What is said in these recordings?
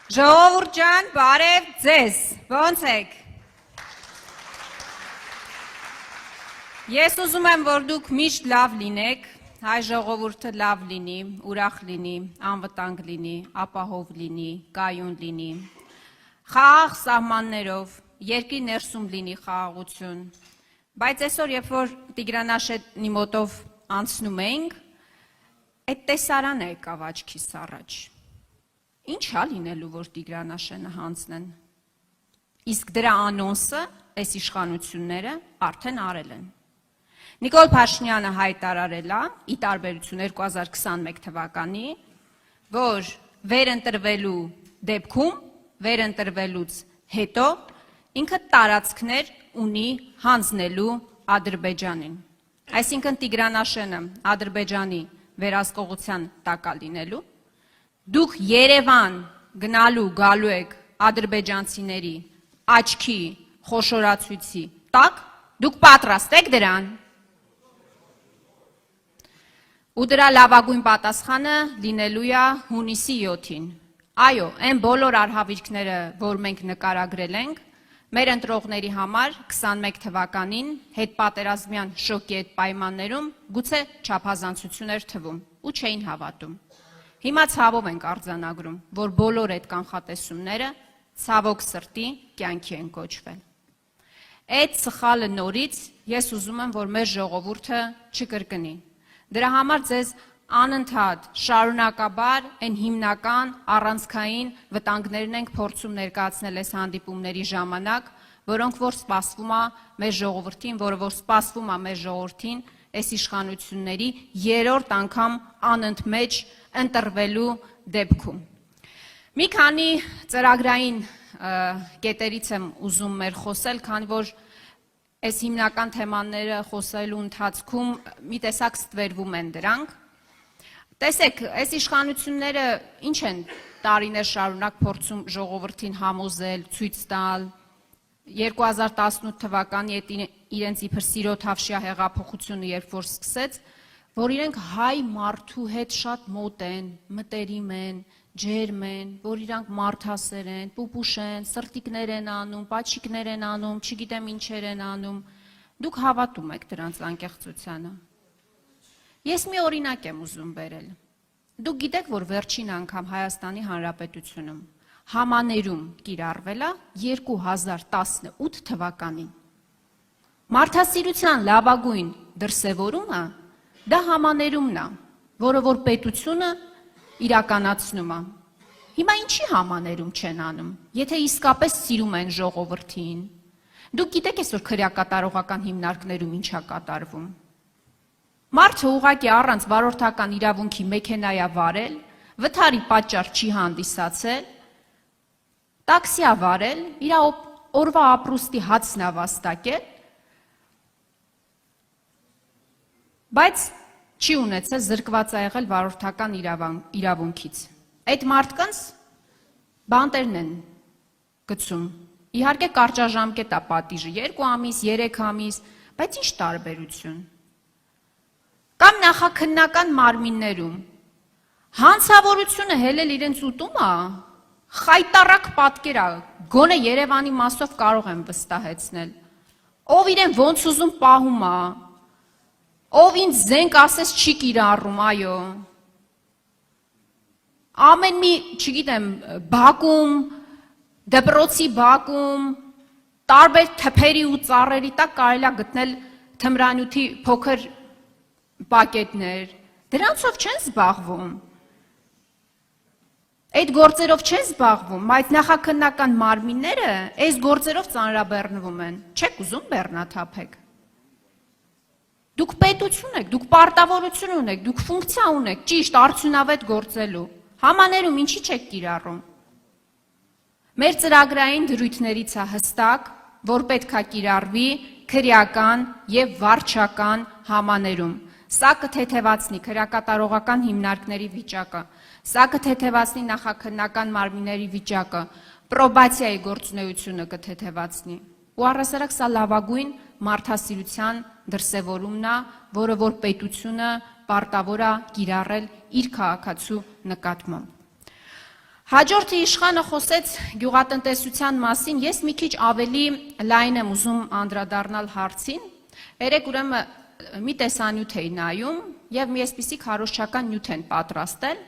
Ժողովուրդ ջան, բարև ձեզ, ոնց եք։ Ես ուզում եմ, որ դուք միշտ լավ լինեք, հայ ժողովուրդը լավ լինի, ուրախ լինի, անվտանգ լինի, ապահով լինի, կայուն լինի, խաղաղ սահմաններով, երկրի ներսում լինի խաղաղություն, բայց այսօր, երբ որ Տիգրանաշենի մոտով անցնում էինք, այդ տեսարանը եկավ աչքիս առաջ։ Ինչ ա լինելու, որ Տիգրանաշենը հանձնեն։ Իսկ դրա անոնսը, այս իշխանությունները արդեն արել են։ Նիկոլ Փաշինյանը հայտարարել է, ի տարբերություն 2021 թվականի, որ վերընտրվելու դեպքում, վերընտրվելուց հետո ինքը տարածքներ ունի հանձնելու Ադրբեջանին։ Այսինքն Տիգրանաշենը Ադրբեջանի վերահսկողության տակ է լինելու։ Դուք Երևան գնալու գալու եք ադրբեջանցիների աչքի խոշորացույցի տակ, դուք պատրաստ եք դրան։ Ու դրա լավագույն պատասխանը լինելու է հունիսի 7-ին։ Այո, այն բոլոր արհավիրքները, որ մենք նկարագրել ենք, մեր ընտրողների համար 21 թվականին հետպատերազմյան շոկի այդ պայմաններում գուցե չափազանցություն էր թվում ու չէին հավատում։ Հիմա ցավով ենք արձանագրում, որ բոլոր այդ կանխատեսումները ցավոք սրտի կյանքի են կոչվել։ Այդ սխալը նորից ես ուզում եմ, որ մեր ժողովուրդը չկրկնի։ Դրա համար ձեզ անընդհատ շարունակաբար այն հիմնական առանցքային վտանգներն ենք փորձում ներկայացնել այս հանդիպումների ժամանակ, որոնք որ սպասվում է մեր ժողովրդին, որը որ սպասվում է մեր ժողովրդին այս իշխանությունների երրորդ անգամ անընդմեջ ընտրվելու դեպքում։ Մի քանի ծրագրային կետերից եմ ուզում մեր խոսել, քանի որ այս հիմնական թեմաները խոսելու ընթացքում մի տեսակ ստվերվում են դրանք։ Տեսեք, այս իշխանությունները ինչ են տարիներ շարունակ փորձում ժողովրդին համոզել, ցույց տալ, 2018 թվականի իրենց իբր սիրո թավշյա հեղափոխությունը երբ որ սկսեց, որ իրենք հայ մարդու հետ շատ մոտ են, մտերիմ են, ջերմ են, որ իրանք մարդասեր են, պուպուշ են, սրտիկներ են անում, պաչիկներ են անում, չգիտեմ ինչեր են անում, դուք հավատում եք դրանց անկեղծությանը։ Ես մի օրինակ եմ ուզում բերել։ Դուք գիտեք, որ վերջին անգամ Հայաստանի Հանրապետությունում համաներում կիրառվել է 2018 թվականին։ Մարդասիրության լավագույն դրսևորումը դա համաներումն է, որը որ պետությունը իրականացնում է։ Հիմա ինչի համաներում չեն անում, եթե իսկապես սիրում են ժողովրդին։ Դուք գիտեք այսօր քրեակատարողական հիմնարկներում ինչ է կատարվում։ Մարդը ուղղակի առանց վարորդական իրավունքի մեքենա է վարել, վթարի պատճառ չի հանդիսացել, տաքսի է վարել, իր օրվա ապրուստի հացն է վաստակել, բայց չի ունեցել, զրկված է եղել վարորդական իրավունքից։ Այդ մարդկանց բանտերն են գցում։ Իհարկե կարճաժամկետ է պատիժը, 2 ամիս, 3 ամիս, բայց ինչ տարբերություն։ Կամ նախաքննական մարմիններում հանցավորությունը հելել իրենց ուտում է, խայտառակ պատկեր է, գոնե Երևանի մասով կարող եմ վստահեցնել, ով իրեն ոնց ուզում պահում է, ով ինձ զենք ասես չի կիրառում, այո, ամեն մի, չգիտեմ, բակում, դպրոցի բակում, տարբեր թփերի ու ծառերի տակ կարելի է գտնել թմրանյութի փոքր պակետներ, դրանցով չեն զբաղվում, այդ գործերով չեն զբաղվում, բայց նախաքննական մարմինները այս գործերով ծանրաբեռնվում են, չեք ուզում բեռնաթափեք։ Դուք պետություն եք, դուք պարտավորություն ունեք, դուք ֆունկցիա ունեք, ճիշտ արդյունավետ գործելու, համաներում ինչի չեք կիրառում։ Մեր ծրագրային դրույթներից է հստակ, որ պետք է կիրառվի քրեական եւ վարչական համաներում։ Սա կթեթևացնի քրեակատարողական հիմնարկների վիճակը, սա կթեթևացնի նախաքննական մարմինների վիճակը, պրոբացիայի գործունեությունը կթեթևացնի։ Ու առհասարակ սա լավագույն մարդասիրության դրսևորումն է, որը որ պետությունը պարտավոր է կիրառել իր քաղաքացու նկատմամբ։ Հաջորդը իշխանը խոսեց գյուղատնտեսության մասին, ես մի քիչ ավելի լայն եմ ուզում անդրադառնալ հարցին, երեք ուրեմն մի տեսանյութ էի նայում և մի այսպիսի քարոզչական նյութ են պատրաստել,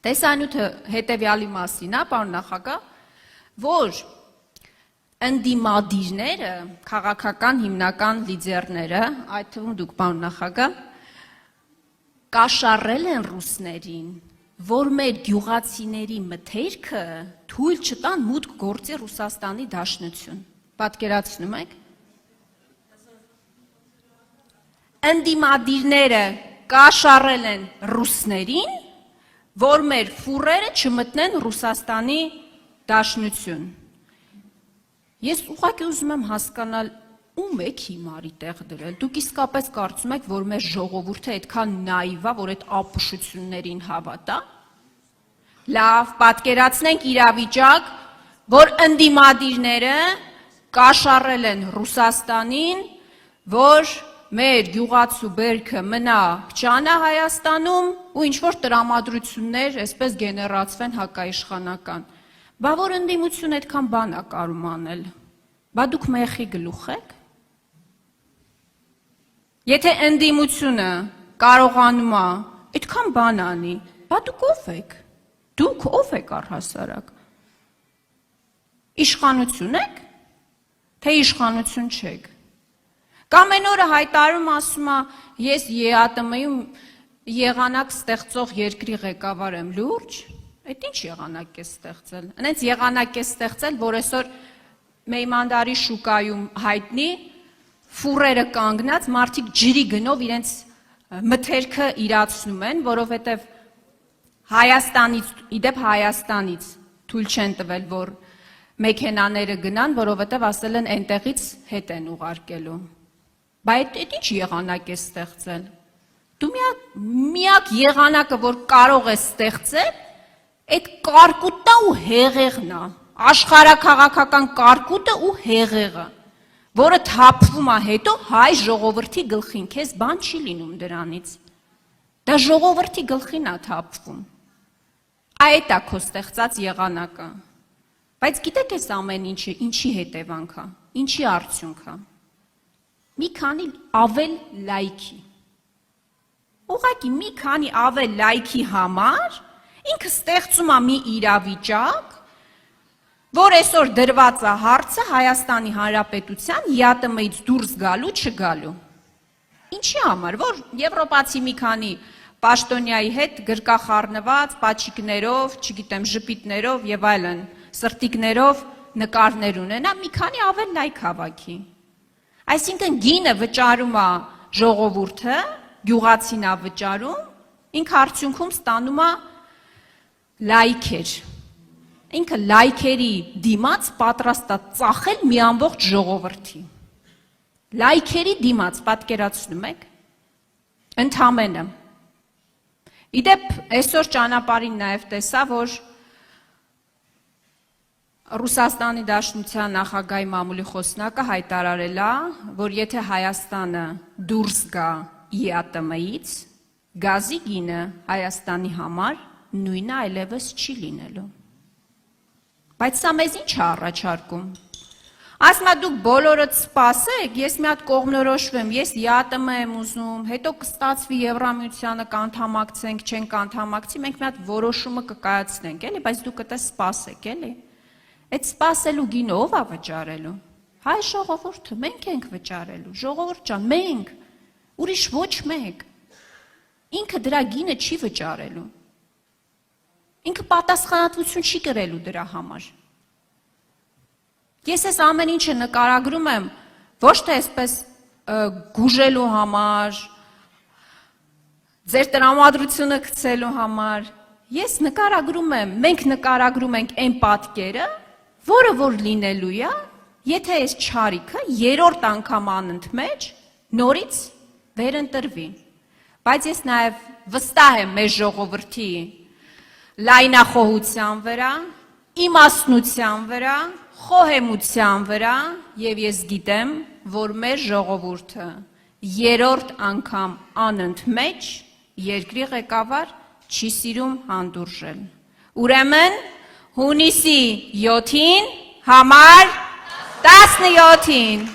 տեսանյութը հետևյալի մասին է, պարոն նախագահ, որ ընդդիմադիրները, քաղաքական հիմնական լիդերները, այդ թվում դուք պարոն նախագահ, կաշառել են ռուսներին, որ մեր գյուղացիների մթերքը թույլ չտան մուտք գործի Ռուսաստանի Դաշնություն։ Պատկերացնում եք։ Ընդդիմադիրները կաշառել են ռուսներին, որ մեր ֆուրերը չմտնեն Ռուսաստանի Դաշնություն։ Ես ուղղակի ուզում եմ հասկանալ, ում եք հիմարի տեղ դրել։ Դուք իսկապես կարծում եք, որ մեր ժողովուրդը այդքան նայվ է, որ այդ ապուշություններին հավատա։ Լավ, պատկերացնենք իրավիճակ, որ ընդդիմադիրները կաշառել են Ռուսաստանին, որ մեր գյուղացու բերքը մնա փչանա Հայաստանում ու ինչ-որ տրամադրություններ այսպես գեներացվեն հակաիշխանական։ Բա որ ընդդիմություն այդքան բան է կարում անել։ Բա դուք մեխի գլուխ եք։ Եթե ընդդիմությունը կարողանում է այդքան բան անի, բա դուք ով եք։ Դուք ով եք առհասարակ։ Իշխանություն եք, թե իշխանություն չեք։ Կամ այն օրը հայտարարում ասում է, ես ԵԱՏՄ-ում եղանակ ստեղծող երկրի ղեկավար եմ, լուրջ։ Այդ ինչ եղանակ է ստեղծել։ Այնց եղանակ է ստեղծել, որ այսօր Մեյմանդարի շուկայում հայտնի ֆուրերը կանգնած մարդիկ ջրի գնով իրենց մթերքը իրացնում են, որովհետև Հայաստանից, իդեպ Հայաստանից թույլ չեն տվել, որ մեքենաները գնան, որովհետև ասել են այնտեղից հետ են ուղարկելու։ Բա այդ ինչ եղանակ է ստեղծել։ Դու միակ եղանակը, որ կարող է ստեղծել, այդ կարկուտն ու հեղեղն է, աշխարհաքաղաքական կարկուտը ու հեղեղը, որը թափվում է հետո հայ ժողովրդի գլխին, քեզ բան չի լինում դրանից։ Դա ժողովրդի գլխին է թափվում։ Այդ է քո ստեղծած եղանակը։ Բայց գիտեք այս ամեն ինչը ինչի հետևանք է, ինչի արդյունք է։ Մի քանի ավել լայքի։ Ուղղակի մի քանի ավել լայքի համար ինքը ստեղծում է մի իրավիճակ, որ այսօր դրված է հարցը Հայաստանի Հանրապետության ԵԱՏՄ-ից դուրս գալու չգալու։ Ինչի համար, որ եվրոպացի մի քանի պաշտոնյայի հետ գրկախառնված, պաչիկներով, չգիտեմ, ժպիտներով եւ այլն, սրտիկներով նկարներ ունենա, մի քանի ավել լայք հավաքի։ Այսինքն գինը վճարում է ժողովուրդը, գյուղացին է վճարում, ինքը արդյունքում ստանում է լայքեր։ Ինքը լայքերի դիմաց պատրաստ է ծախել մի ամբողջ ժողովրդի։ Լայքերի դիմաց, պատկերացնում եք, ընդամենը։ Իդեպ այսօր ճանապարհին նաև տեսա, որ Ռուսաստանի Դաշնության նախագահի մամուլի խոսնակը հայտարարել է, որ եթե Հայաստանը դուրս գա ԵԱՏՄ-ից, գազի գինը Հայաստանի համար նույնը այլևս չի լինելու։ Բայց սա մեզ ինչ է առաջարկում։ Ասում է դուք բոլորդ սպասեք, ես մի հատ կողմնորոշվեմ, ես ԵԱՏՄ եմ ուզում, հետո կստացվի Եվրամիությանը կանդամակցենք, չենք կանդամակցի, մենք մի հատ որոշումը կկայացնենք, էլի, բայց դուք կտե սպասեք, էլի։ Այդ սպասելու գինը ով է վճարելու։ Հայ ժողովուրդը, մենք ենք վճարելու, ժողովուրդ ջան, մենք, ուրիշ ոչ մեկ։ Ինքը դրա գինը չի վճարելու։ Ինքը պատասխանատվություն չի կրելու դրա համար։ Ես այս ամեն ինչը նկարագրում եմ ոչ թե այսպես գուժելու համար, ձեր տրամադրությունը գցելու համար, ես նկարագրում եմ, մենք նկարագրում ենք այն պատկերը, որը որ լինելու է, եթե այս չարիքը երրորդ անգամ անընդմեջ նորից վերընտրվի։ Բայց ես նաև վստահ եմ մեր ժողովրդի լայնախոհության վրա, իմաստնության վրա, խոհեմության վրա եւ ես գիտեմ, որ մեր ժողովուրդը երրորդ անգամ անընդմեջ երկրի ղեկավար չի սիրում հանդուրժել, Ուրեմն հունիսի 7-ին համար 17-ին